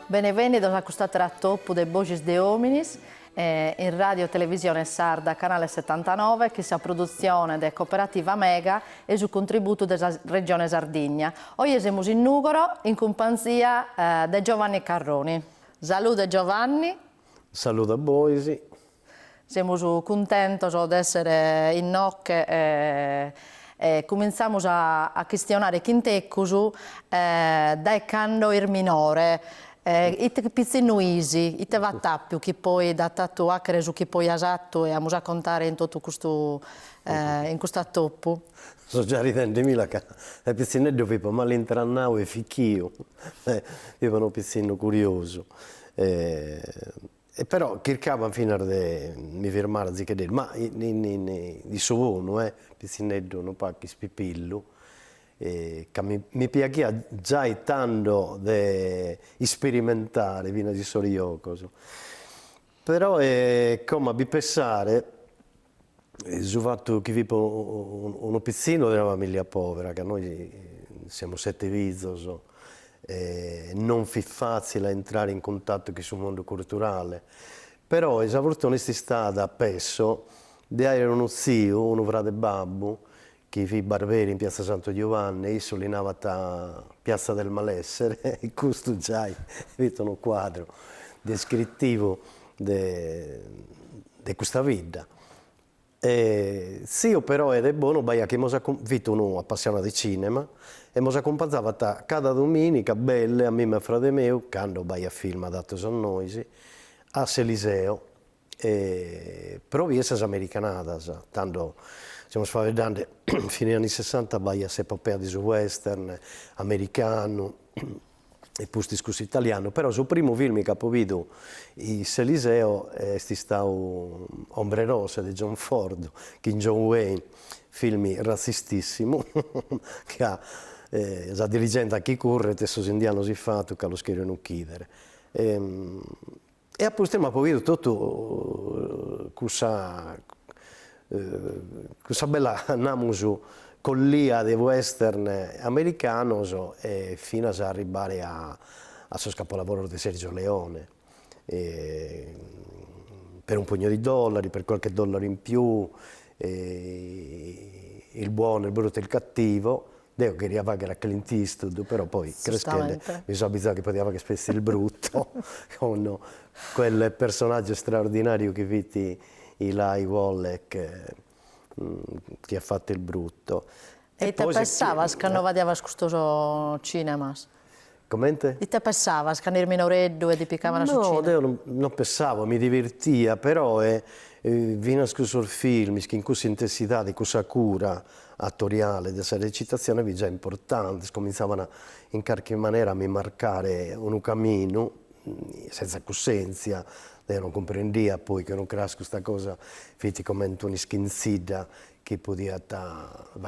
Benvenuti a questo trattopo dei Voces de Hominis in Radio Televisione Sarda, canale 79, che è a produzione della cooperativa Mega e su contributo della regione Sardegna. Oggi siamo in Nugoro in compagnia di Giovanni Carroni. Salute Giovanni. Saluto a voi. Siamo contenti di essere in Nocche e cominciamo a questionare Chinteccusu dai cando il minore. Ite pizzino easy, ite va tappio che poi da tatto a creso che poi esatto e a contare in tutto questo in questo toppo. Sto già ridendo che il pizzinetto vivo mal intrannao e ficchio, vivo un pizzino curioso. E però cercavo fino a mi fermare a dire, ma di suono, pizzinetto non pacchi spipillo. Che mi piaceva già tanto di sperimentare fino a di sorioco. Però come a pensare sul fatto che vivo un pizzino della famiglia povera, che noi siamo 7 vizos, non è facile entrare in contatto con il mondo culturale, però la fortuna è stata spesso di avere uno zio, uno frate babbo, che i barberi in piazza Santo Giovanni, io solinava a piazza del Malessere, e questo già è un quadro descrittivo di questa vita. Sì, però era buono, che abbiamo visto uno appassionato di cinema, e mi accompagnava cada domenica, belle, a me e a frate mio, quando a film adatto a noi, a Seliseo, però vi essere americanata, tanto stiamo vedendo fino agli anni 60 vai a epopea di western americano e poi discusso italiano, però sul primo film che ho visto in Seliseo è stato Ombre Rosse di John Ford, che in John Wayne, film razzistissimo, che ha la dirigente a chi corre, adesso indiano si fa, che lo schierano chiedere. E appunto abbiamo visto tutto questa bella namusu collia di western americano fino ad arrivare a suo capolavoro di Sergio Leone. Per un pugno di dollari, per qualche dollaro in più, il buono, il brutto e il cattivo. Io queria pagare a Clint Eastwood, però poi crescendo mi sono abituato che poteva che spessi il brutto, con quel personaggio straordinario che vidi Eli Wallach, che ha fatto il brutto. E te pensavas che non vadiava a questo cinema? Commente? E te pensavas che il minoreddo e di piccavano sul cinema? No, io non pensavo, mi divertia, però vino a questo film, in questa intensità, di questa cura attoriale, della recitazione, è già importante, cominciavano in qualche maniera a mi marcare un cammino, senza coscienza, io non comprendia poi che non cresco questa cosa, fiti come una schienzida che poteva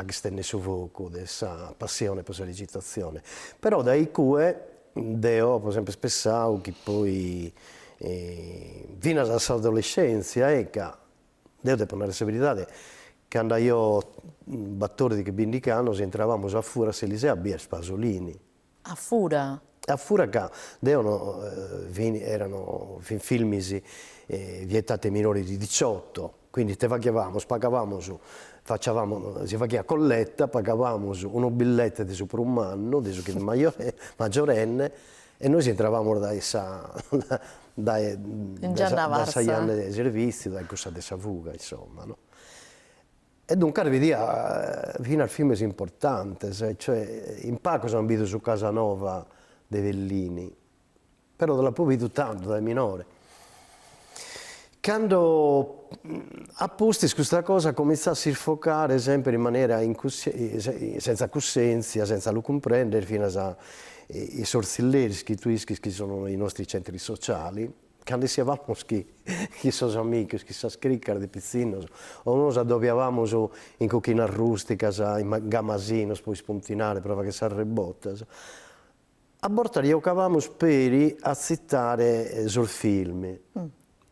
stare su fuoco, questa passione per la recitazione. Però dai cue, ho per esempio pensato che poi, fino all'adolescenza, io devo dire la verità, quando io, battore di Bindicano, entravamo a Fura Selisea a Bier Spasolini. A Fura? A Fura erano film vietati ai minori di 18, quindi te pagavamo, spagavamo si faceva colletta, pagavamo un biglietto di per un anno, adesso che è maggiorenne, e noi entravamo da anni di servizio, da questa dessa fuga, insomma, no? E dunque vediamo fino al film è importante, cioè in Paco sono abitato su Casanova dei Vellini, però della poi vedo tanto da minore. Quando a posti questa cosa comincia a soffocare sempre in maniera senza coscienza, senza lo comprendere, fino ai sorzilleri che sono i nostri centri sociali, quando siamo chi sono amici, chi sa scrivere di pizzino, o noi addobbiavamo in cucina rustica, in gamasino, poi spuntinare, prova che si arrebotta. A volte giocavamo speri a citare sul film.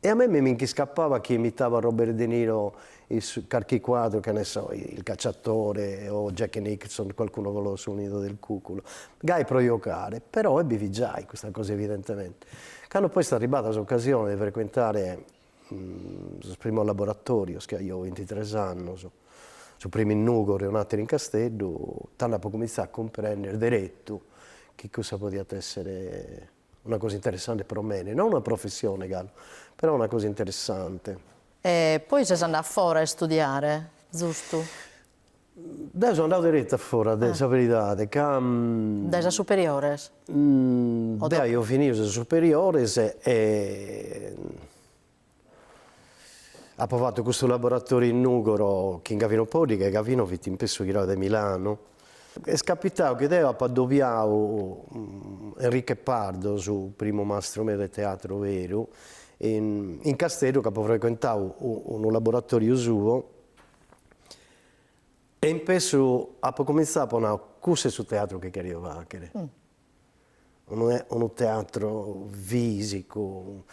E a me mi scappava chi imitava Robert De Niro, il Carchi Quadro, che ne so, il cacciatore, o Jack Nicholson, qualcuno con lo suonido del cuculo. Gai pro giocare, però ebbi già questa cosa evidentemente. Quando poi è arrivata l'occasione di frequentare il primo laboratorio, che io ho 23 anni, su primo in Nugor e un altro in Castello, tanto ho cominciato a comprendere diretto che cosa poteva essere una cosa interessante per me, non una professione, Gallo, però una cosa interessante. E poi sei andato fuori a studiare, giusto? Adesso sono andato diretto fuori, adesso la verità. Dai superiore? Dai, io ho finito le superiori e ho provato questo laboratorio in Nugoro, che in Gavino Podi, che Gavino vi ti impesso di Milano. È capitato che devo appoggiare Enrique Pardo, sul primo mastro mio del teatro vero, in Castello, che ho frequentato un laboratorio suo, e impesso a cominciare a fare una corsa sul teatro che volevo fare. Un teatro fisico,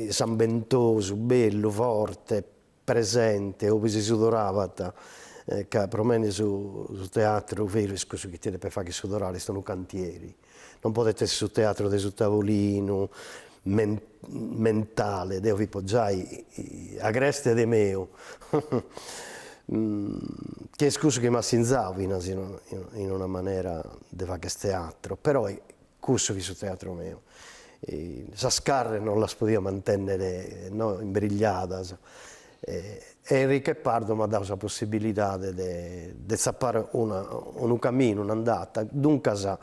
sambentoso, bello, forte, presente, dove si sudorava. Che per me sul teatro vero, scusa che tiene per fare che sudorare, sono cantieri. Non potete essere sul teatro del tavolino, mentale, devo vi poggiare agreste de meo. Che scusa che mi assinzavo in una maniera di fare questo teatro, però è curso che sul teatro mio. La scarre non la potevo mantenere no, imbrigliata. E Enrique Pardo mi ha dato la possibilità di sapere un cammino, un'andata. Dunque,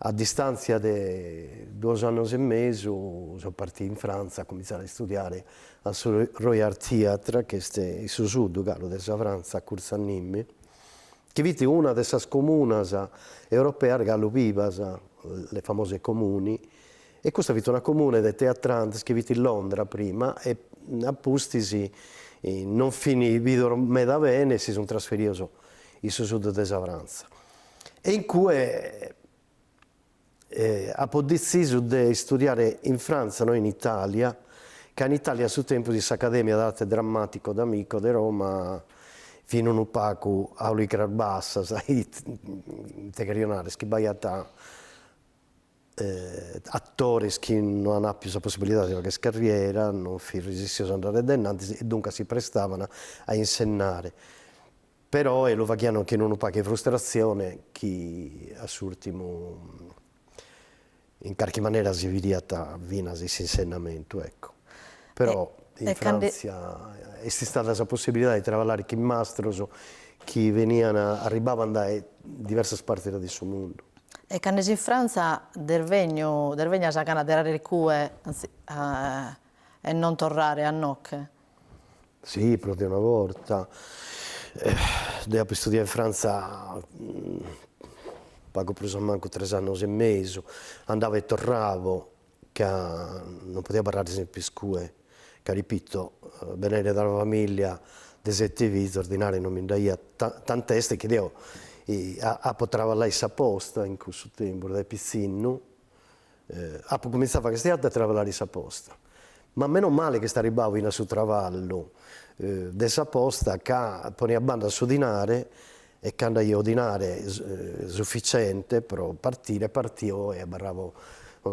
a distanza di 2 anni e mezzo, sono partito in Francia a cominciare a studiare al Royal Theatre, che è il sud della Francia, a Cursannimmi, che è una delle comuni europee che vivono, le famose comuni. E questa è una comune di teatranti che vive a Londra prima e a Pustisi non finì, videro me da bene e si sono trasferiti in sud della Francia. E in cui ho deciso di studiare in Francia, non in Italia, che in Italia sul tempo di Accademia d'Arte Drammatico d'Amico di Roma, fino a un poco a Ulicrar Bassa, sai, integrionare, schibaiata attori che non hanno più la possibilità di fare carriera, non resistevano ad andare dennanti e dunque si prestavano a insegnare. Però lo facciano che non ho qualche frustrazione che a sull'ultimo in qualche maniera si vede a vina questo insegnamento, ecco. Però in Francia è stata la possibilità di lavorare con mastros che arrivavano da diverse parti del mondo. E quando in Francia dervegno sa gana di recue e non tornare a Nocche? Sì, proprio una volta. Devo studiare in Francia, pago preso a manco 3 anni e mezzo, andavo e tornavo, che non potevo parlare sempre più, che ripeto, venire dalla famiglia di 7 vite, ordinare non mi daia tant'este che devo a poter lavorare a posta in questo tempo, da piccino, ho cominciato a studiare a lavorare a posta. Ma meno male che sta arrivavo in su travallo dessa posta che poneva banda a sudinare e quando io ordinare sufficiente per partio e barravo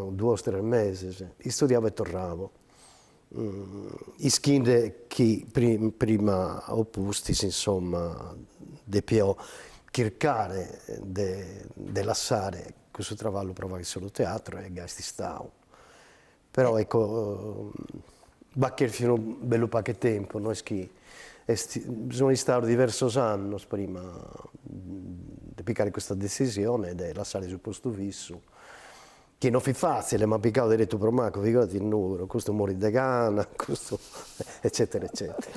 2 o 3 mesi, studiavo e tornavo. I schinde che prima opposti, insomma, di più cercare di lasciare questo travallo provare solo teatro e gasti stavo. Però ecco, baccher fino a un bello poco tempo, noi sono stato diversi anni prima di piccare questa decisione e di lasciare sul posto fisso, che non fu facile, ma piccavo diretto per Marco, figurati il numero, questo muore di gana, questo, eccetera, eccetera.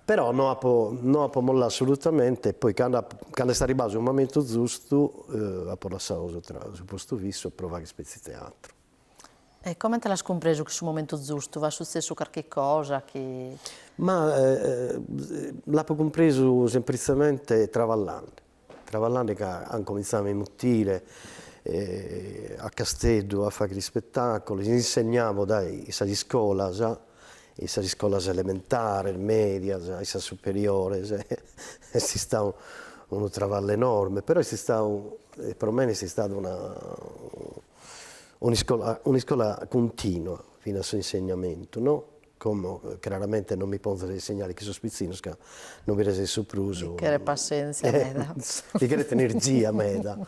Però non ho mollato assolutamente, e poi quando è arrivato il momento giusto, ho lasciato sul posto fisso e provare spezzi di teatro. E come te l'hai compreso questo momento giusto? Va successo qualche cosa che... Ma l'ho compreso semplicemente travallando che hanno cominciato a muttire a Castello a fare gli spettacoli, insegnavo dai a scuola, e scuola elementare, media, e superiore, e si sta un travallo enorme, però per me è stata una scuola continua fino al suo insegnamento, no? Come chiaramente non mi posso insegnare che sono spizzino, che non mi rese sorpreso. Che era pazienza, meda. Di che energia, meda.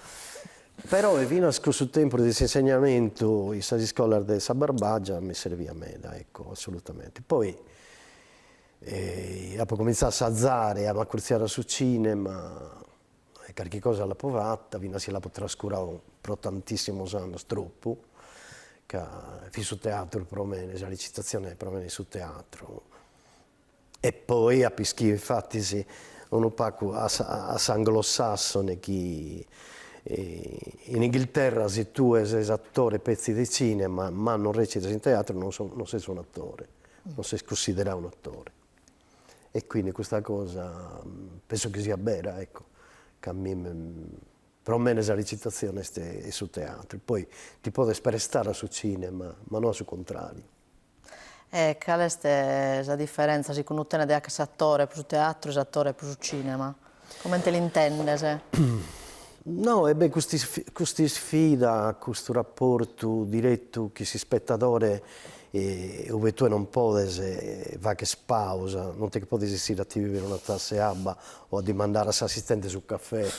Però fino a questo tempo di insegnamento, in scuola di Sabarbaggia mi serviva meda, ecco, assolutamente. Poi ho cominciato a alzare, a curziare sul cinema, e qualche cosa l'ho provata, fino a si l'ho trascurato per tantissimi anni, troppo, che fui sul teatro per me, la recitazione per me sul teatro. E poi a Pischi, infatti, sì, un po' a anglosassone che in Inghilterra se tu sei attore pezzi di cinema ma non reciti in teatro non sei un attore, non sei considerato un attore. E quindi questa cosa penso che sia vera, ecco, che a me, per me la recitazione è sul teatro, poi ti può prestare sul cinema ma non sul contrario. E qual è la differenza se con te ne attore per il teatro e attore per il cinema? Come te l'intendi? No, e beh, questa sfida, questo rapporto diretto che si spettatore dove tu non puoi fare che spausa, non ti puoi essere attivi per una tassa abba o a dimandare all'assistente sul caffè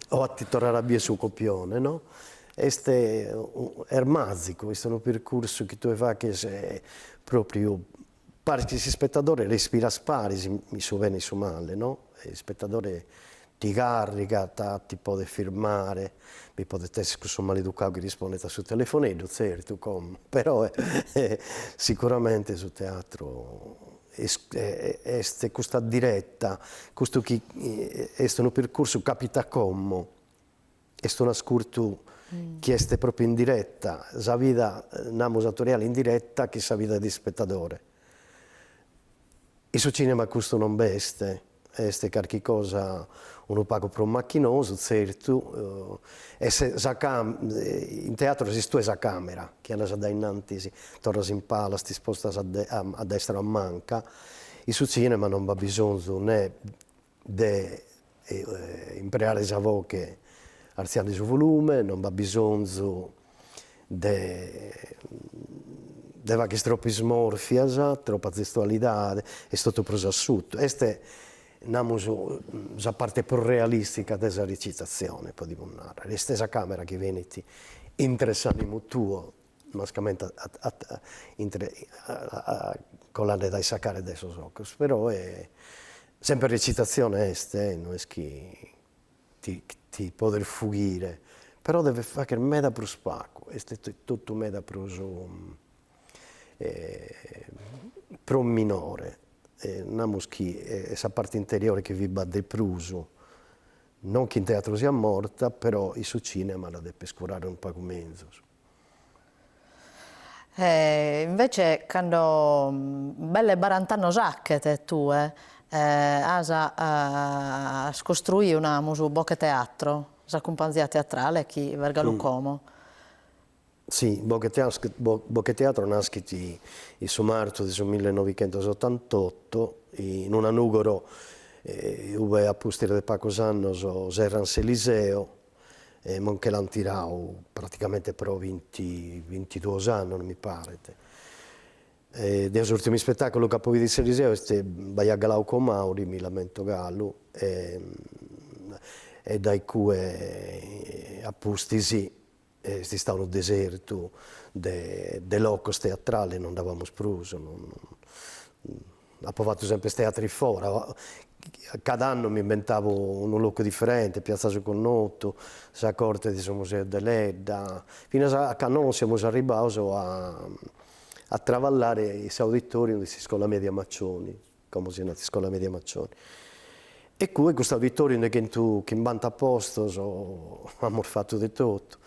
o a ti tornare a via sul copione, no? È magico, questo è un percorso che tu fai che è proprio pare che si spettatore respira spari, mi so bene su male, no? Il spettatore ti carica, ti può firmare, mi può essere che sono maleducato che risponde sul telefonino, certo, però sicuramente sul teatro è questa diretta, questo che è un percorso capita come, è un ascolto che è proprio in diretta, la vita attoriale in diretta che è la vita di spettatore. E sul cinema questo non beste, è qualche cosa un po' più macchinoso, certo. In teatro esiste la camera, che è da innanzi, torna in pala, ti sposta a destra o a manca. E sul cinema non va bisogno né di imparare la voce alzando il volume, non va bisogno di che troppo smorfia, troppa gestualità, è tutto prosciutto. Questa è la parte più realistica della recitazione, possiamo dire. La stessa camera che viene interessante tuo, mascamente con la da saccare dai suoi occhi, però è sempre recitazione non è che ti può fuggire, però deve fare meda più spacco, è tutto meda più minore. Questa parte interiore che vi batte pruso, non che in teatro sia morta, però il cinema la deve scurare un po' meno. Invece, quando belle barantano sacche tu, hai costruito una bocca teatro, una compagnia teatrale che verga Lucomo. Sì, Bocche Teatro nasce il marzo del 1988 in un anugoro dove a postire di Paco Sannos Serrans Eliseo e che l'hanno tirato praticamente per 22 anni, non mi pare. Dei ultimi spettacoli che ho visto Eliseo è Baia Galauco Mauri, mi lamento Gallo, e dai cui apposti sì. Si stava un deserto de locos teatrali, non davamo spruso, ho provato sempre teatri fuori, cada anno mi inventavo un loco differente, Piazza Giaconotto, la corte del Museo dell'Edda, fino a che non siamo arrivati a travallare il auditorium di Scuola Media Maccioni, come si chiama Scuola Media Maccioni. E qui questo auditorium che in 90 posti abbiamo fatto di tutto.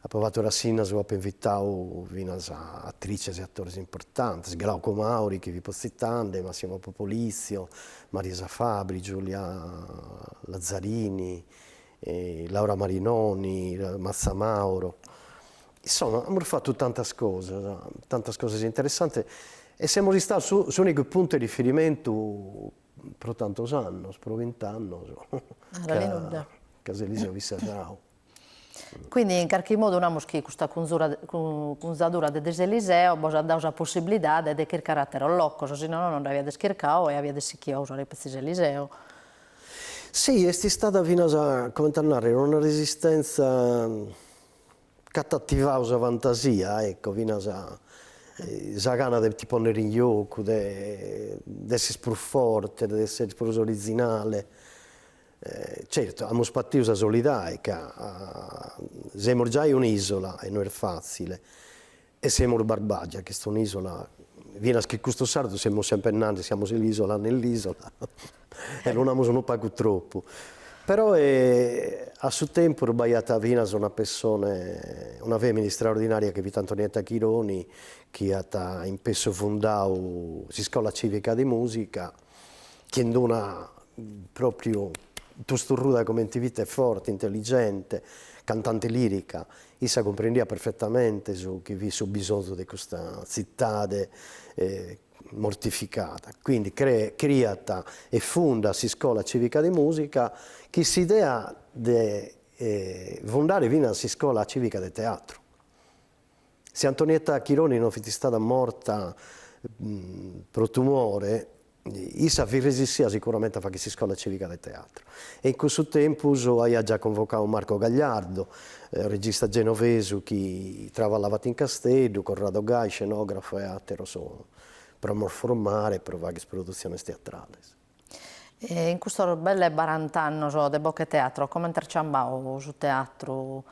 provato Rassina, ho invitato attrici e attori importanti, Glauco Mauri, che vi posso citare, Massimo Popolizio, Marisa Fabri, Giulia Lazzarini, Laura Marinoni, Mazza Mauro. Insomma, abbiamo fatto tante cose interessanti e siamo stati su unico punto di riferimento per tanti anni, per 20 anni, che Eliseo Visserrao. Quindi in qualche modo abbiamo che questa conzatura di Eliseo ha dato la possibilità di che il carattere locco, se no non aveva schiercato e aveva sicchio usare il Eliseo. Sì, è stata fino a, come narrare, una resistenza che attivava la fantasia, ecco, fino a la gana di ponere in gioco, di essere più forte, di essere più originale. Certo, abbiamo spatto la solidarietà, siamo già un'isola e non è facile, e siamo Barbagia, che è un'isola, viene che questo sardo siamo sempre nati, siamo l'isola nell'isola, e non abbiamo un po' troppo. Però a suo tempo Baiata Vinas una persona, una femmina straordinaria che è Antonietta Chironi, che ha in peso fondato la scuola civica di musica, che è una proprio tosturruda come vita, forte, intelligente, cantante lirica. Essa comprendeva perfettamente che vi su bisogno di questa città mortificata. Quindi creata e fonda la scuola civica di musica che si idea di fondare la scuola civica di teatro. Se Antonietta Chironi non fosse stata morta per tumore, essa vi resistia sicuramente a fare questa scuola civica di teatro. E in questo tempo ha già convocato Marco Gagliardo, regista genovese che lavorava in Castello, Corrado Gai, scenografo e altro, per formare per varie produzioni teatrali. E in questo belle 40 anni di Bocche Teatro, come intercambiamo sul teatro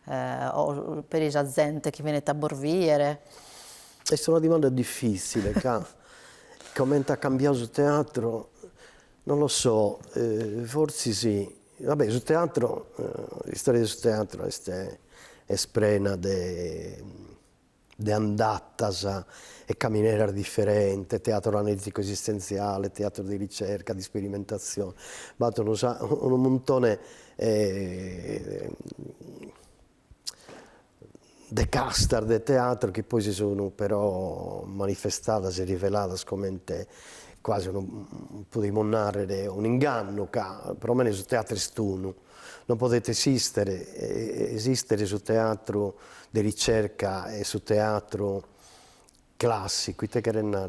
o per la gente che viene a Borviere? È una domanda difficile, come ha cambiato il teatro, non lo so, forse sì. Vabbè, sul teatro, la storia del teatro è sprena di andatas e camminare differente, teatro analitico esistenziale, teatro di ricerca, di sperimentazione. Battono un montone di castar del teatro che poi si sono però manifestate e rivelate come quasi un po' di monare un inganno che perlomeno sul teatro stuno non potete esistere sul teatro di ricerca e sul teatro classico,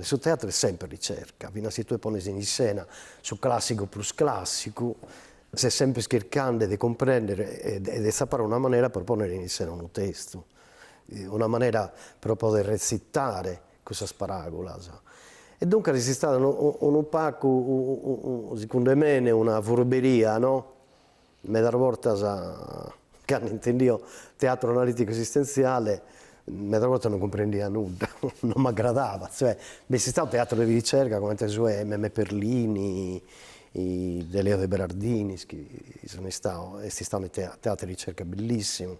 sul teatro è sempre ricerca, fino a se tu poni in scena su classico plus classico, sei sempre cercando di comprendere e di sapere una maniera per ponere in scena un testo, una maniera per poter recitare questa sparagola. E dunque è stato un opaco, secondo me, una furberia, no? Medar volta che hanno inteso teatro analitico esistenziale, medar volta non comprendia nulla, non mi aggradava. Cioè, è stato teatro di ricerca come M.M. Perlini, De Leo De Berardini, che sono stato teatro di ricerca bellissimo.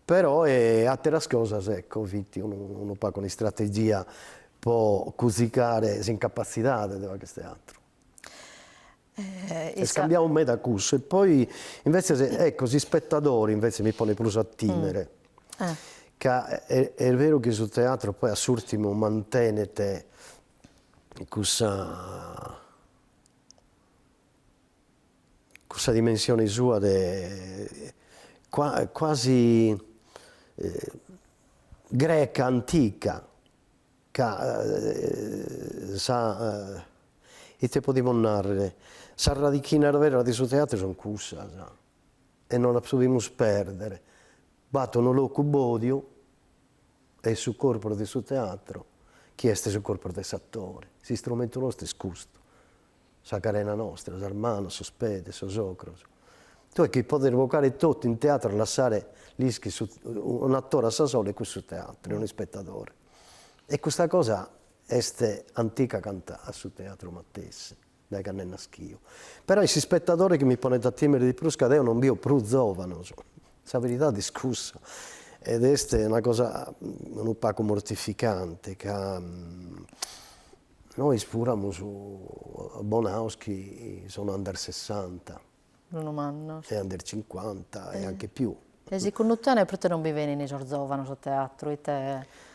Però è altre cose, ecco, un po' con strategia può cosicare l'incapacità di questo teatro. E scambiamo un me da cusso e poi invece ecco, gli spettatori invece mi pone più a timere. Che è vero che sul teatro poi a surtimo mantenete questa dimensione sua quasi greca antica che sa e te potevo narrare sa radichina vera di suo teatro sono cussa e non la possiamo perdere battono loco bodio e sul corpo del suo teatro chi è sul corpo del attore si strumento nostro è scusto sa carena nostra sa hermano sa spede sa socro tu hai che poter evocare tutto in teatro lasciare un attore a sasole e questo teatro, un spettatore. E questa cosa è antica cantata sul teatro Mattese, da che ne naschio. Però questi spettatori che mi ponete a timere di più, scadeo non bio più giovane. la verità discussa. Ed è una cosa un po' mortificante, che noi spuriamo su Bonaus che sono under 60, Non manno. e under 50 e anche più. E se con te perché non vi veni nei giorni sul teatro? Te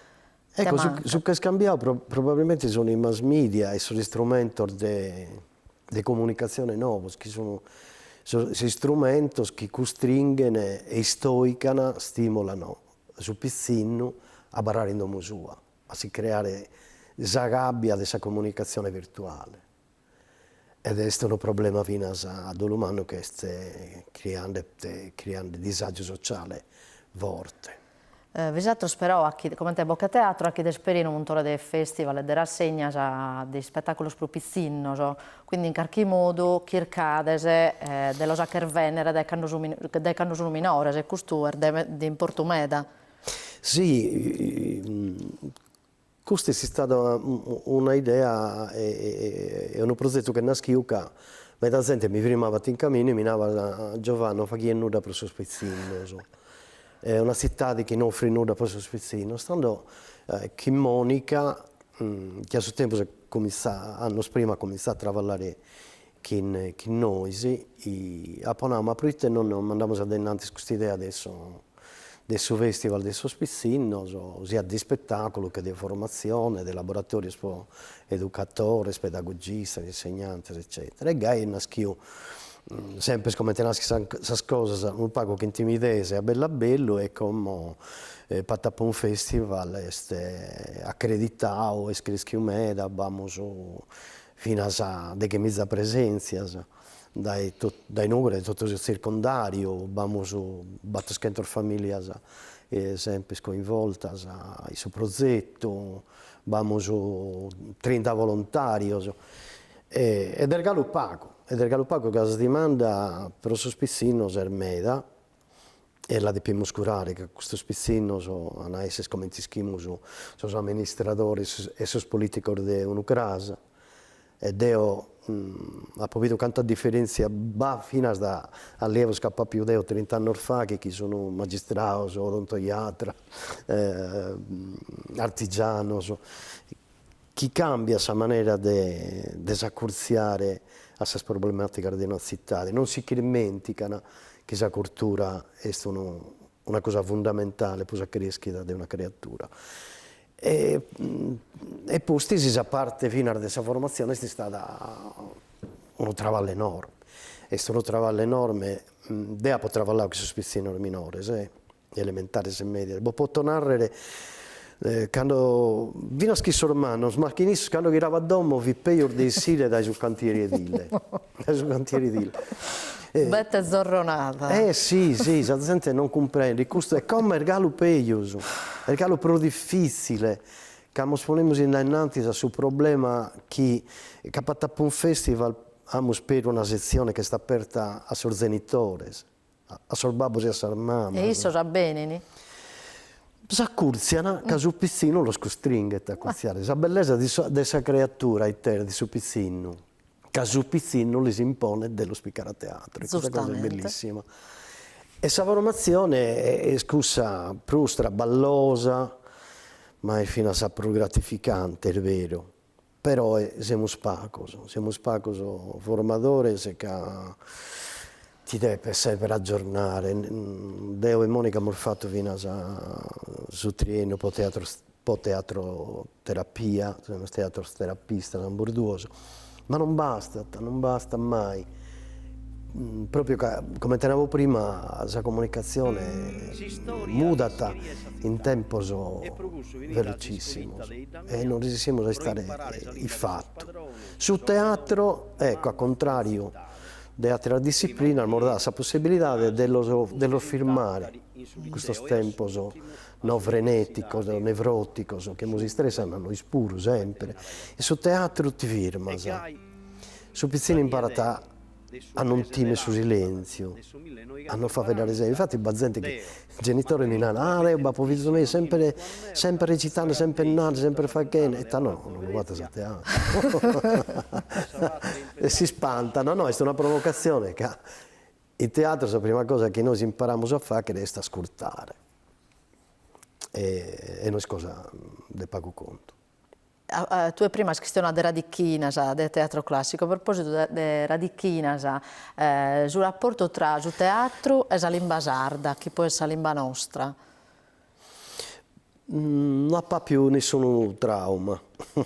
Ecco, manca. su che scambiamo probabilmente sono i mass media e sono gli strumenti di comunicazione nuovi, che sono gli strumenti che costringono e stoicano, stimolano su pizzino a barare in domo sua, a si creare questa gabbia, questa comunicazione virtuale. Ed è un problema fino all'umano che sta creando disagio sociale forte. Visatro però, come te Bocca Teatro, a chi desperino un montone di festival e di rassegna di spettacoli sprupizzino, quindi in qualche modo circadese dello sacer venere dai canno sono minore, se questo è di importumeda. Sì, questa è stata un'idea e un progetto che nasce che la gente mi firmava in cammino e mi diceva Giovanni, fa chi è nuda per il suo spezzino. È una città che non offre nulla per il suo spezzino. Stando che Monica, che a suo tempo anni prima ha cominciato a lavorare con noi, e a Panama, perché non mandiamo avanti questa idea adesso del festival del spezzino, sia di spettacolo che di formazione, di laboratori per educatori, pedagogisti, insegnanti, eccetera. E Gai naschiò sempre come te nascono queste cose, un po' che intimidese, a bello e come Patappa un festival accreditato, e scrischio meda, abbiamo fino a de mezza presenza. Dai numeri di tutto il circondario, abbiamo battuto famiglie sempre coinvolte in suo progetto, abbiamo 30 volontari. Ed è galoppaco che si dimanda per il suo spizzino sermeda, e la dobbiamo curare, che questo spizzino non è come sono amministratori e sono politici di un'ucrasa. Ed ha capito quanta differenza va fino all'evo scappa più di 30 anni fa, che sono magistrati, odontoiatri, artigiani, chi cambia questa maniera di accurziare a queste problematiche della città. Non si dimenticano che questa cultura è una cosa fondamentale per la crescita di una creatura. E poi questa parte fino a questa formazione è stata un travaglio enorme. È stato un travaglio enorme, dopo travagliare con i spizzini minori, elementari e medie. Può tornare quando vino a schissare mano, ma quando girava a domo vi peor dei sile dai sul cantieri edile. Bette zorronata. Sì, la gente non comprende. Questo è come il regalo peioso, il regalo più difficile. Che abbiamo innanzi sul problema che a un festival abbiamo per una sezione che sta aperta a suoi genitori, a suoi babbo e a sua mamma. E isso già bene, S'accurziano che su pizzino lo costringe a curziare. La bellezza di questa creatura intera, di su pizzino, che su pizzino li si impone dello spiccare a teatro. Questa cosa è bellissima. E questa formazione è scusa, frustra, ballosa, ma è fino a sa più gratificante, è vero. Però siamo spacos formatori che ti deve sempre aggiornare. Deo e Monica abbiamo fatto fino a su triennio po' teatro terapia, sono teatro terapista, sono borduoso, ma non basta mai. Proprio come tenevo prima, la comunicazione mudata in tempo velocissimo e non riusciamo a restare il fatto. Sul teatro, ecco, al contrario dell'altra disciplina, abbiamo dato la possibilità di firmare questo tempo no frenetico, nevrotico, che ci stressano noi pure sempre. E sul teatro ti firma, su pizzini imparata a non time su silenzio, a non far vedere esempio. Infatti la gente che i genitori mi dicono ma poi sempre recitando, sempre nato, sempre facendo, e no, non lo guarda sul teatro. E si spantano, no, è una provocazione che in teatro la prima cosa che noi impariamo a fare è ascoltare. E non è cosa di poco conto. Tu prima hai chiesto di radichinas del teatro classico. A proposito di radichinas, sul rapporto tra il teatro e la lingua sarda, che poi è la lingua nostra? Non ha più nessun trauma,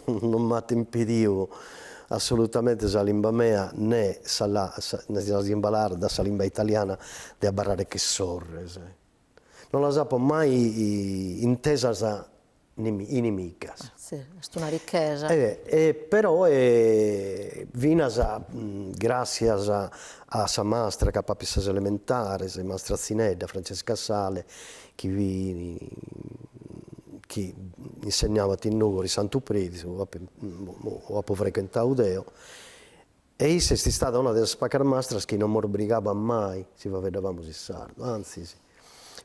non mi ha impedito assolutamente la lingua mia né la lingua sarda, la lingua italiana di parlare che sorre. Non la sapevo mai intesa inimica. Sì, è una ricchezza. Però grazie a sa mastra che ha fatto le elementari, la mastra Zinedda, Francesca Sale, che insegnava in Nugori, Santo Preti, ho frequentato Deo. E essa è stata una delle spacarmastras che non mi obbligava mai, se vedevamo il sardo, anzi sì.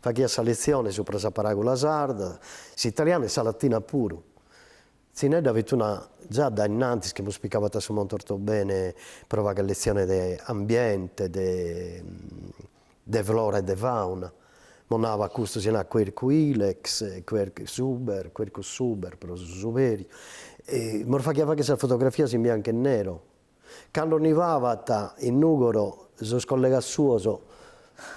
Faceva questa lezione sopra la paragola sarda, l'italiano e la latina pure. Zinedda aveva già da innanzi che mi spiegava molto bene, provava che lezione di ambiente, di flora e di fauna. Monava questo si chiama querco ilex, querco suber, però superi. E mi faceva questa fotografia in bianco e nero. Quando arrivava in Nugoro, sono collega suo,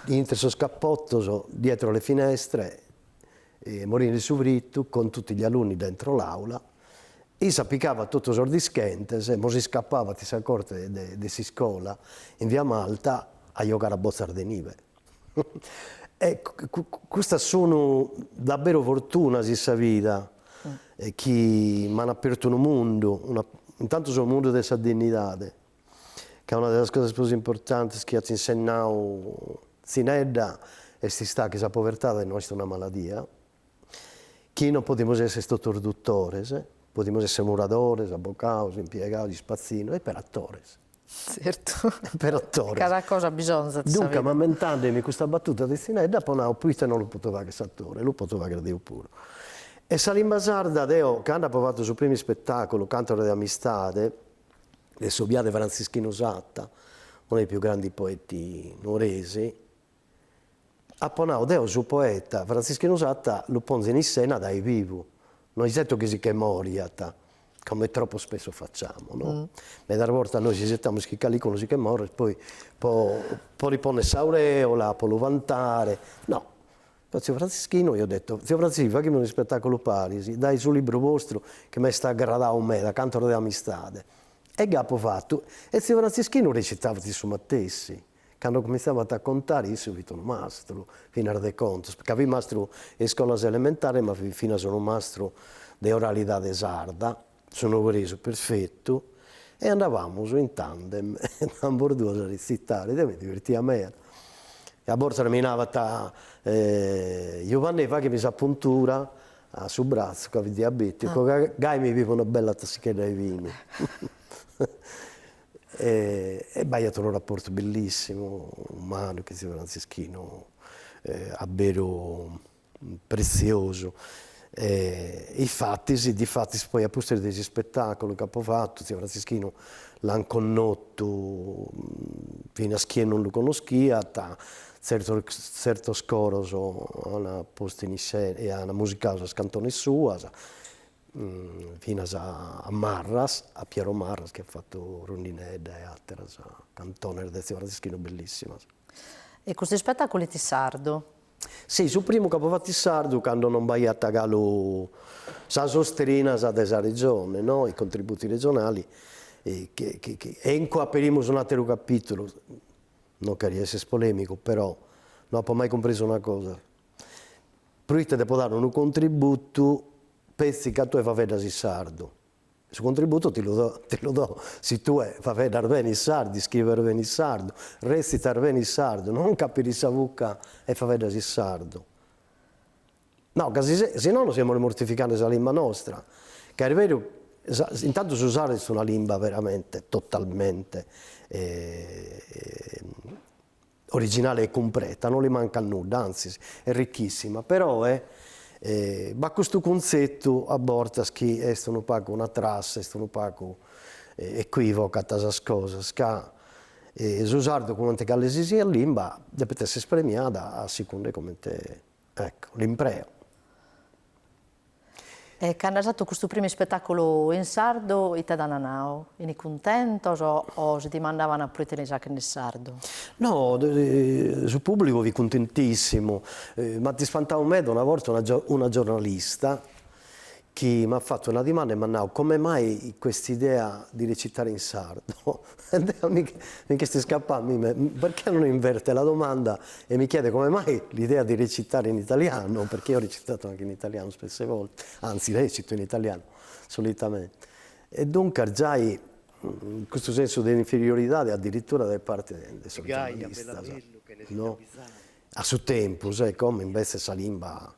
dietro il scappotto, dietro le finestre, morì su fritto con tutti gli alunni dentro l'aula. E si applicava tutto sordischente, ma si scappava, ti sei accorto, di scuola in via Malta a giocare a bozzar de nive. Questa sono davvero fortuna in questa vita, che mi hanno aperto un mondo, intanto sul mondo della dignità, che è una delle cose più importanti che ci ha insegnato Zinedda, e si sta che la povertà è una malattia, che non possiamo essere traduttori, possiamo essere muradores, avvocati, impiegati, spazzini, e per attori. Certo. Per attori. Cada cosa bisogna. Dunque, ma mentandomi questa battuta di Zinedda, poi non lo poteva che attore, lo poteva che Dio pure. E la lingua sarda, Deo, quando ha provato il suo primo spettacolo, Cantore di Amistade, del Sobiade Franceschino Satta, uno dei più grandi poeti nuoresi, ha ponato Deo su poeta Franceschino Satta, lo ponse in scena dai vivo. Non è detto che si che moriata, come troppo spesso facciamo, no? Ma da volta noi ci settiamo schicali con si che muore, poi ripone s'aureola, poi lo vantare. No, però zio Franceschino, io ho detto, zio Franceschino, fammi un spettacolo pari, dai sul libro vostro che mi sta aggradato me, da Cantore di Amistade. E Gappo fatto, e zio Franceschino recitava su Mattessi. Quando cominciamo a contare, io subito un mastro, fino a dei conti, perché avevo mastro in scuola elementare, ma fino a sono mastro di oralità di sarda, sono reso perfetto, e andavamo in tandem, a bordo a recitare, e mi divertiva me. E a bordo terminava Giovanni fa che mi sa puntura sul braccio, che aveva diabetico, che mi vive una bella tassichetta di vino. E abbiamo un rapporto bellissimo, umano, che sia Franceschino, davvero prezioso. Infatti, poi a posteriori degli spettacoli che ho fatto, zio Franceschino l'hanno connotto fino a chi non lo conoscia, certo scoro hanno posto in scena e hanno musicato la cantone sua, fino a Marras, a Piero Marras che ha fatto Rondinella e altre cantone del zio Franceschino bellissima. E questi spettacoli ti sardo? Sì, sul primo che ho fatto il sardo, quando non vai a tagliare la sosterina della regione, no? I contributi regionali, e in cui apriamo un altro capitolo, non che essere polemico, però non ho mai compreso una cosa. Prima di dare un contributo, pensi che tu fai vedere il sardo. Il contributo te lo do. Se tu fai vedere bene il sardo, scrivere bene il sardo, recitare bene il sardo, non capire la bucca e fai vedere il sardo. No, se no non siamo mortificando la lingua nostra. Che è vero, intanto su sardo è una lingua veramente, totalmente originale e completa, non le manca nulla, anzi è ricchissima, però ma questo concetto a volte che è una trassa, è un po' equivoca queste cose, che E su sardo come te callesi sia limba, deve essere premiata a seconda come te, ecco, l'impreo. E quando hai fatto questo primo spettacolo in sardo, e te danno eri contento o si ti mandavano a pretendere che in sardo? No, sul pubblico vi contentissimo, ma ti spantavo me una volta una giornalista che mi ha fatto una domanda e mi ha detto come mai questa idea di recitare in sardo? Mi stai scappando, perché non inverte la domanda e mi chiede come mai l'idea di recitare in italiano, perché io ho recitato anche in italiano spesse volte, anzi recito in italiano solitamente. E dunque già questo senso di inferiorità addirittura da parte del giornalista, no? A suo tempo, sai come invece Salimba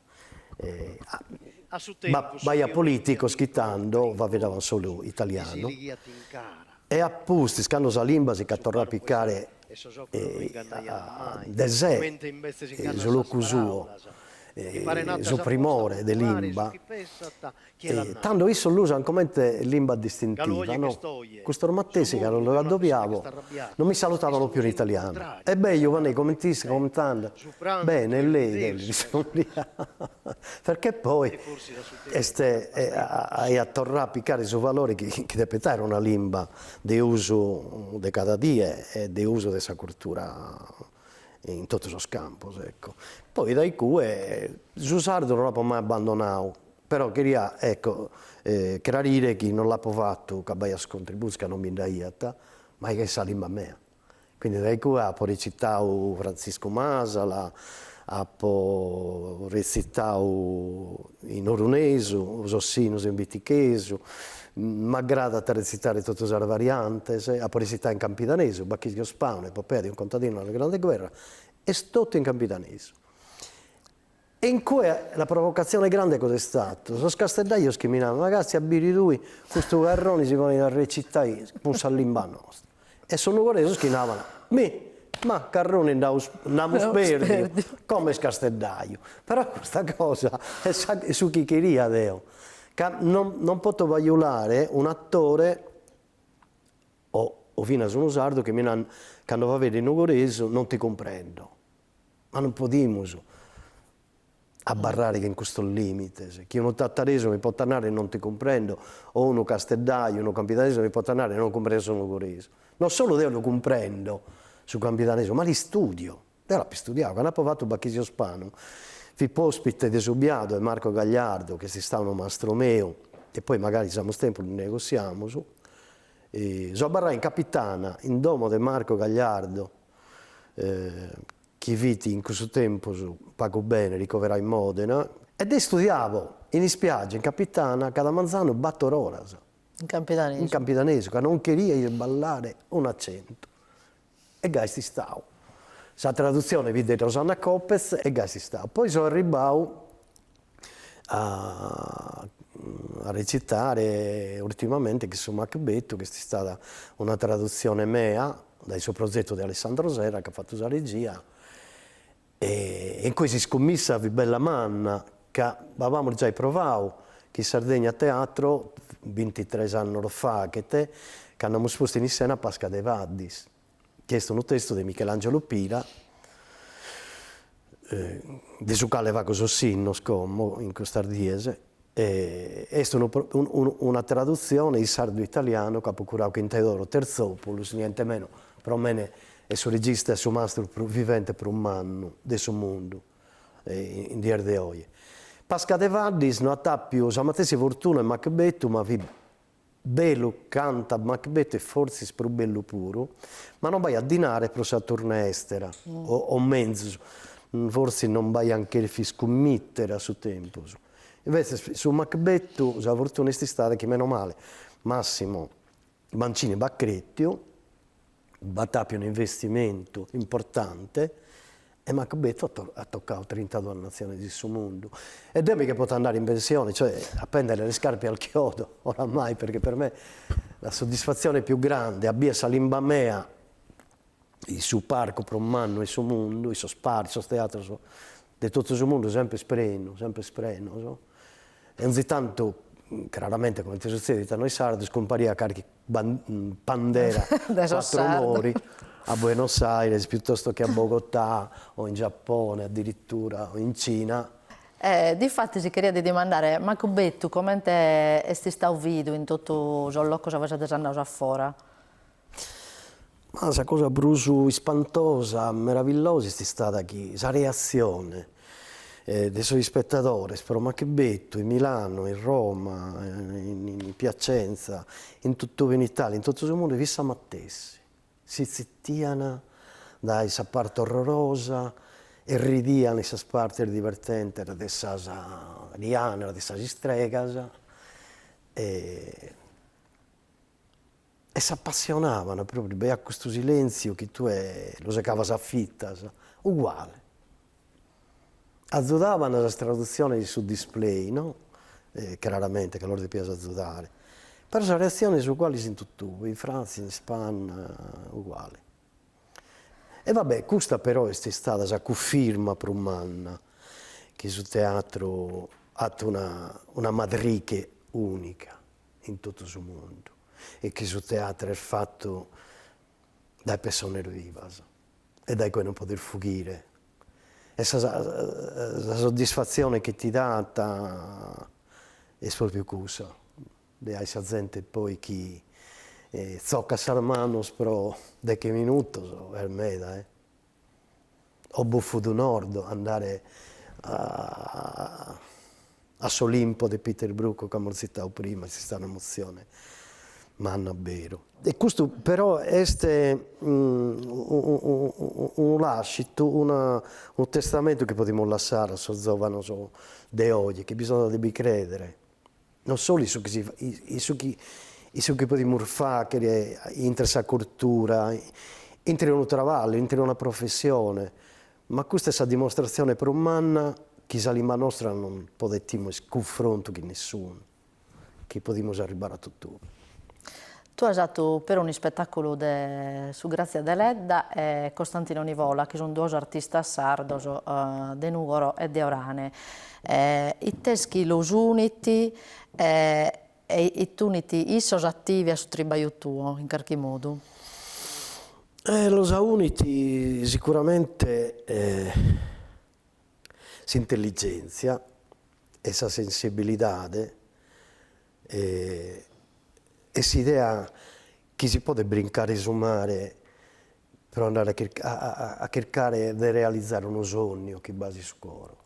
vai a politico schittando, va vedere solo italiano. E appusti, quando Salimba si cattorrà a piccare desè, solo suo, suo primore dell'Imba. Tanto io l'uso come l'Imba distintiva, no? Questo mattese che lo raddoppiavo, non mi salutavano più in italiano. E beh, io quando commentisti commentando, bene, lei rispondia. Perché poi hai a tornare a piccare su valori che deve essere una lingua di uso di cada dia e di uso della cultura in tutti i campi, ecco. Poi dai cui su sardo non l'ho mai abbandonato, però queria, ecco, chiarire che non l'ha fatto che abbia contributo che non mi daiata, ma che sa lingua mia. Quindi dai cui ha recitato Francisco Masala, ha recitato in oronese, usossino in viticheso, mi aggrada a recitare tutte le varianti, ha recitato in campidanese, Bacchisio Spano, epopea di un contadino nella Grande Guerra, e tutto in campidanese. E in cui la provocazione grande cosa è stato? Sono scastellaio che mi hanno, ragazzi, a Biridui, questo Garrone si vuole recitare, punsa all'imba nostra. E sono quelli che schinavano, ma Carrone andiamo sperdi, come scastellaio. Però questa cosa è su chicheria, Deo. Non posso vaiolare un attore o fino a sono sardo che quando va a vedere in ugorese non ti comprendo. Ma non possiamo abbarrare che in questo limite. Chi uno tattarese mi può tornare e non ti comprendo, o uno castellaio, uno campidanese mi può tornare e non comprendo sono ugorese. Non solo io lo comprendo su campidanese, ma li studio. Io l'ho studiato, quando ho fatto Bacchisio Spano, vi ospite di Subiado e Marco Gagliardo, che si stavano mastro mio, e poi magari siamo tempo ne negoziamo su. Barra in capitana, in domo di Marco Gagliardo, che viti in questo tempo su Pago Bene, ricoverai in Modena, ed studiavo in spiaggia, in capitana, cada manzano batto roras. In campidanese? In campidanese, che non queria ballare un accento. E gasti stavo. La traduzione vide Rosanna Coppes e gasti stavo. Poi sono arrivato a recitare ultimamente che su Macbeth, che è stata una traduzione mea dal suo progetto di Alessandro Serra, che ha fatto la regia, e in cui si scommessa di Bella Manna, che avevamo già provato, che in Sardegna Teatro, 23 anni fa, che hanno sposto in scena Pasca de Vaddis, che è un testo di Michelangelo Pira, di su quale va così sinno scommo in costardiese, è una traduzione in sardo-italiano che ha curato Quintedoro Terzopoulos, niente meno, però meno è suo regista e suo mastro vivente per un anno del suo mondo, in dier de oggi. Pasca de Vaddis non ha più la stessa fortuna in Macbeth, ma vi bello canta Macbeth e forse è più bello puro, ma non vai a dinare per la tournée estera, o mezzo, forse non vai anche a scommettere a suo tempo. Invece su Macbeth la fortuna è stata che meno male Massimo Mancini Baccrecchio ha un investimento importante e Macbeth ha toccato 32 nazioni di suo mondo. E dimmi che potrà andare in pensione, cioè a prendere le scarpe al chiodo, oramai, perché per me la soddisfazione più grande abbia Salimba mea, il suo parco per un anno, il suo mondo, il suo spazio, il suo teatro, di tutto il suo mondo sempre spreno. So. E ogni tanto chiaramente come ti succede a noi sardi, scompariva carichi bandera Adesso quattro sardo. mori a Buenos Aires piuttosto che a Bogotà o in Giappone addirittura o in Cina. Difatti si queria di dimandare, ma come tu, come te esti stato visto in tutto il locco che avete andato fuori? Ma questa cosa brusu spantosa, meravigliosa è stata qui, questa reazione dei suoi spettatori, però ma che betto, in Milano, in Roma, in Piacenza, in tutto in Italia, in tutto il mondo, vi siamo attesi. Si zittiano da questa parte orrorosa e ridiano questa parte divertente di questa liana, di questa strega e si appassionavano proprio, beh, a questo silenzio che tu lo secavas a fitta, uguale. Azzudavano la traduzione su display, no? Chiaramente che loro ti piace azzudare. Però la reazione su quali sono tutto, in Francia, in Spagna, uguale. E vabbè, questa però è stata la conferma per un anno che sul teatro ha una matrice unica in tutto il mondo e che sul teatro è fatto da persone vive e da cui non poter fuggire. E la soddisfazione che ti dà è proprio questa. Di questa gente poi che zocca le mani però da che minuti per me, o buffo du nord andare a Solimpo di Peter Brook che abbiamo citato prima, si sta un'emozione manna vero. E questo però è un lascito, un testamento che possiamo lasciare a suo giovane di oggi, che bisogna devi credere. Non solo su che possiamo fare, in questa cultura, in un lavoro, in una professione, ma questa è la dimostrazione per umana che l'anima nostra non possiamo confrontare con nessuno, che possiamo arrivare a tutto. Tu hai usato per un spettacolo su Grazia Deledda e Costantino Nivola, che sono due artisti sardos, de Nuoro e de Orane. I teschi los uniti e i tuniti issos attivi a su tribaio tuo, in qualche modo? Los uniti sicuramente l'intelligenza, esa sensibilità e idea che si può brincare su mare per andare a cercare di realizzare uno sogno che basi su coro.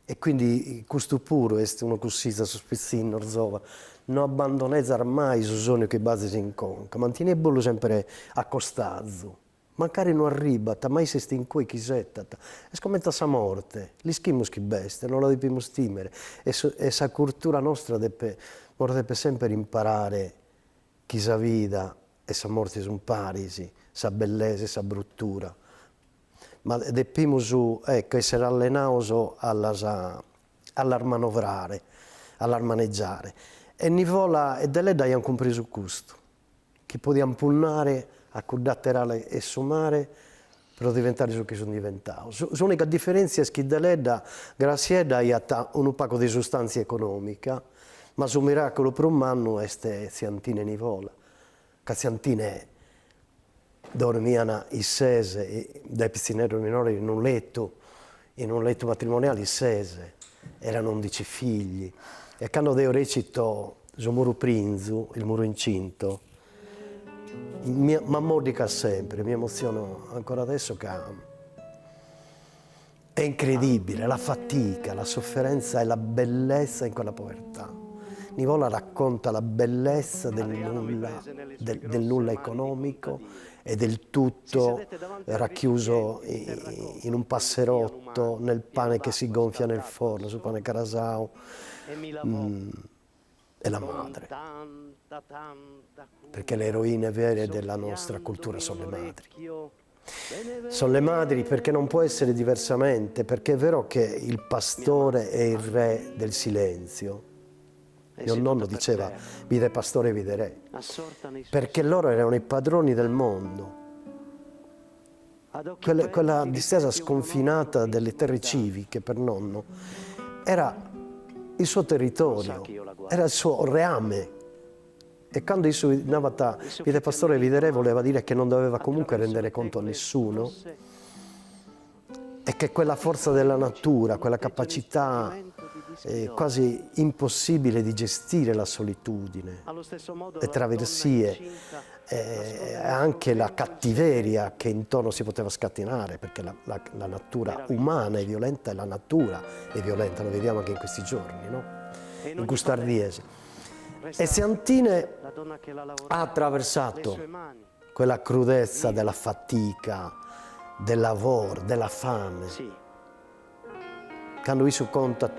E quindi questo puro è una cosina su spezzino, orzova, non abbandonare mai il sogno che basi in conca, mantenebolo sempre accostato. Magari non arriva, mai se sti in cui chisetta, è scometta sa morte, li schimus chi beste, non la dobbiamo stimere. E sa cultura nostra deve sempre imparare chi sa vita e sa morte sono parisi, sa bellezza e sa bruttura. Ma dobbiamo essere allenati all'armanovrare, all'armaneggiare. E Nivola e Deledda hanno compreso questo, che possiamo punnare, accordatterare e sommare per diventare ciò che sono diventati. L'unica differenza è che Deledda, grazie a Dio, ha un pacco di sostanza economica, ma il miracolo per un anno è Ciantine Nivola. Che Ciantine dormivano in sese, dai piscineri minori in un letto matrimoniale in sese, erano 11 figli. E quando io recito il muro prinzo, il muro incinto, mi ammodica sempre, mi emoziono ancora adesso che è incredibile la fatica, la sofferenza e la bellezza in quella povertà. Nivola racconta la bellezza del nulla economico e del tutto racchiuso in un passerotto, nel pane che si gonfia nel forno, sul pane carasau, e la madre. Perché le eroine vere della nostra cultura sono le madri. Sono le madri perché non può essere diversamente, perché è vero che il pastore è il re del silenzio. Mio nonno diceva, vide pastore, vide re, perché loro erano i padroni del mondo. Quella distesa sconfinata delle terre civiche per nonno era il suo territorio, era il suo reame. E quando io sono nata vide pastore Videre voleva dire che non doveva comunque rendere conto a nessuno e che quella forza della natura, quella capacità quasi impossibile di gestire la solitudine, le traversie, anche la cattiveria che intorno si poteva scatenare, perché la natura umana è violenta e la natura è violenta, lo vediamo anche in questi giorni, no? In Custardiese. E Santine ha attraversato quella crudezza della fatica, del lavoro, della fame. Quando io conta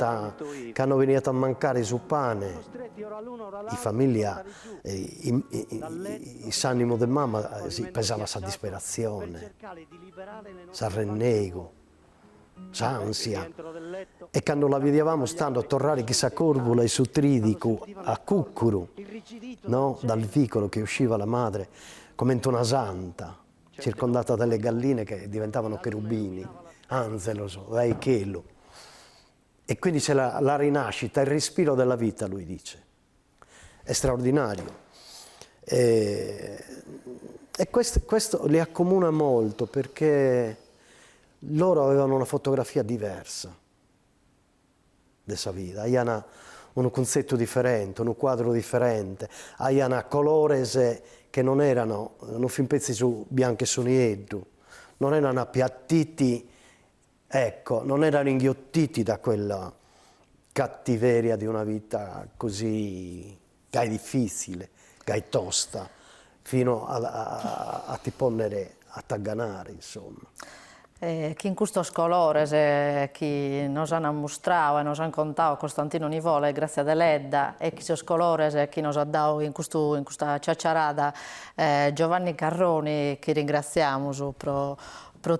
quando venuto a mancare su pane, i famiglia, il animo di mamma si pesava sa disperazione, sa rennego, sa ansia. E quando la vedevamo stando a tornare chissà corvula e su tridico a cuccuru, no? Dal vicolo che usciva la madre come una santa, circondata dalle galline che diventavano cherubini, anzeloso, vaichelo. E quindi c'è la rinascita, il respiro della vita, lui dice. È straordinario. E questo li accomuna molto perché loro avevano una fotografia diversa della sua vita, avevano un concetto differente, un quadro differente, avevano colori che non erano fin pezzi su bianco e su nieddu, non erano appiattiti, ecco, non erano inghiottiti da quella cattiveria di una vita così che è difficile, che è tosta, fino a ti ponnere, a t'agganare, insomma. Chi in questo colore, chi nos hanno mostrato e nos hanno contato Costantino Nivole, grazie a Deledda, e chi sono colore chi nos ha dato in questa ciacciarada Giovanni Carroni, che ringraziamo pro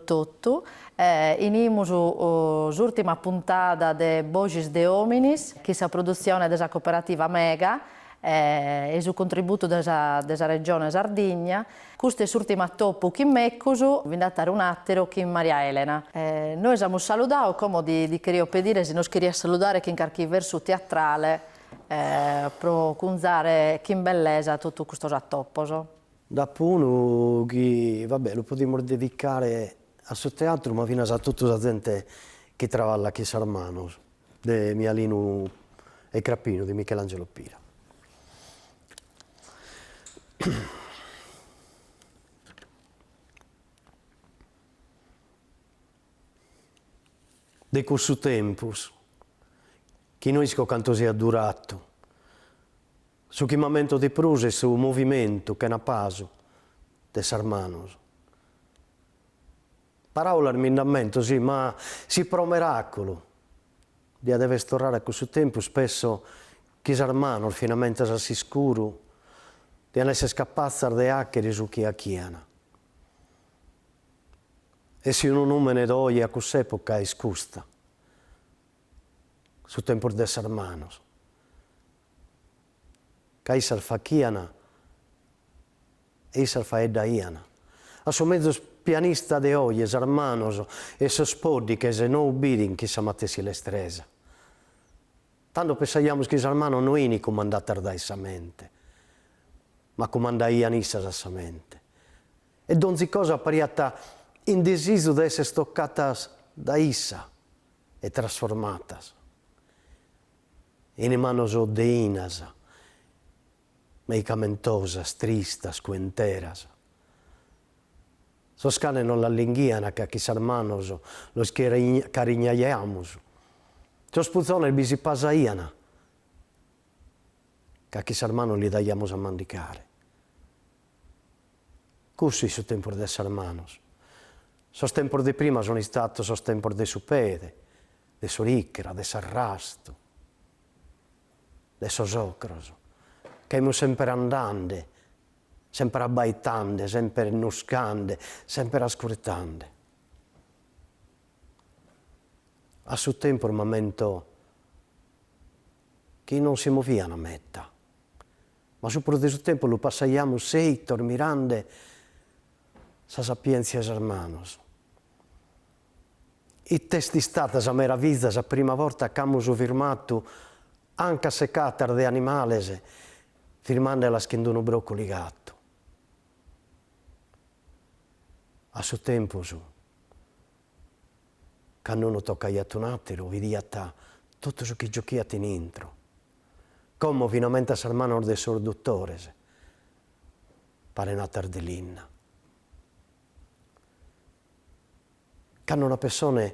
tutto. Inimus l'ultima puntata de Voces de Hominis, che è produzione della cooperativa Mega, e il contributo della regione Sardegna. Questo è l'ultimo toppo che meccoso, vi date un attimo che Maria Elena. Noi siamo salutati, come di querio pedire, se non queria salutare che in qualche verso teatrale, per conzare che bellezza tutto questo toppo. Dopo uno che, vabbè, lo potremmo dedicare a suo teatro, ma fino a tutta la gente che travalla qui a Sarmano, di Mialino e Crappino, di Michelangelo Pira. De questo tempo, che noi quanto sia durato, su che momento di pruse, su movimento che è napaso de Sarmanos. Parola al sì, ma si pro miracolo di deve stornare a questo tempo, spesso chi Sarmanos finalmente si scuro, di essere scappati da hackeri su chi a chiana. E se uno non me ne doglia a quest'epoca è scusta, sul tempo di essere manos. Che Isar fa chiana, e Isar fa edda iana. A suo mezzo pianista de oggi, Sarmanos, e sospodi che se non ubbidin chi sa mattesi l'estresa. Tanto pensiamo che Sarmanos non è comandata ardaiamente, ma comanda Ianissa sassamente. E donzi cosa appariata indeciso di essere stoccata da issa e trasformata in manos de inas, medicamentosas, tristas, cuenteras. Soscane non la linghiana che a chi Sarmanos lo carignaiamus. Cio spuzzone il bisi pasaiana che a chi Sarmanos li daiamo a mandicare. Questo è il tempo di Sarmanos. Sos tempo di prima sono stato sos tempo di Supede, di Soricchera, di Sarrasto, di Sosocros, che siamo sempre andando, sempre abbaitando, sempre nuscando, sempre ascoltando. A suo tempo il momento che non si muoviano a metta, ma su per questo tempo lo passaiamo sei dormirande sa sapienza Sarmanos. I testi stata sa meraviglia la prima volta che abbiamo firmato anche se catar de animales, firmando la schendunu broccoli gatto. A suo tempo, quando uno tocca un attimo, vedi tutto ciò che giochiate in intro. Come finalmente a hermano de sorduttores, pare una tardelina. Quando una persona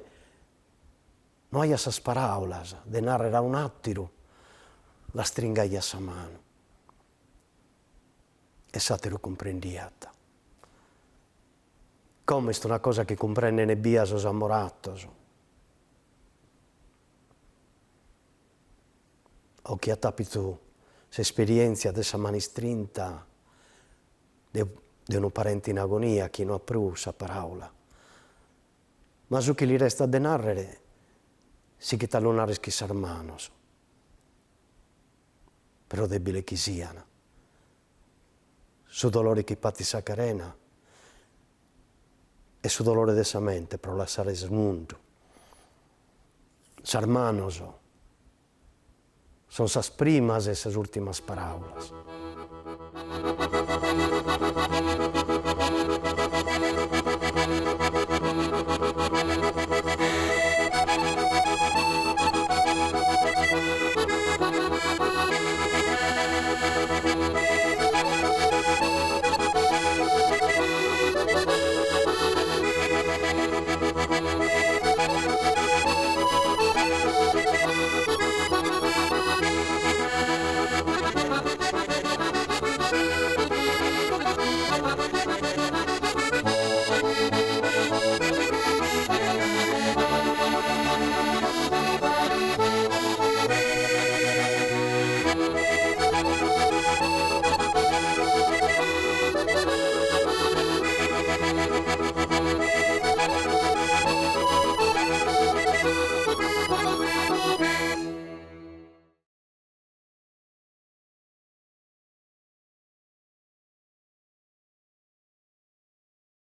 non ha essas paraulas de narrare un attimo, la stringa a sa mano. E satero comprendiata. Come è una cosa che comprende ne biasos amoratos. O chi ha tapito l'esperienza di questa mani strinta di un parente in agonia, chi non ha più questa parola. Ma su che gli resta da narrare, si che talonare schissar manos. Però debile chi siano. Su dolore che patti sa carena e su dolore de sa mente per lasciare il mondo. Sarmanos sono sas primas e sas ultimas paraulas.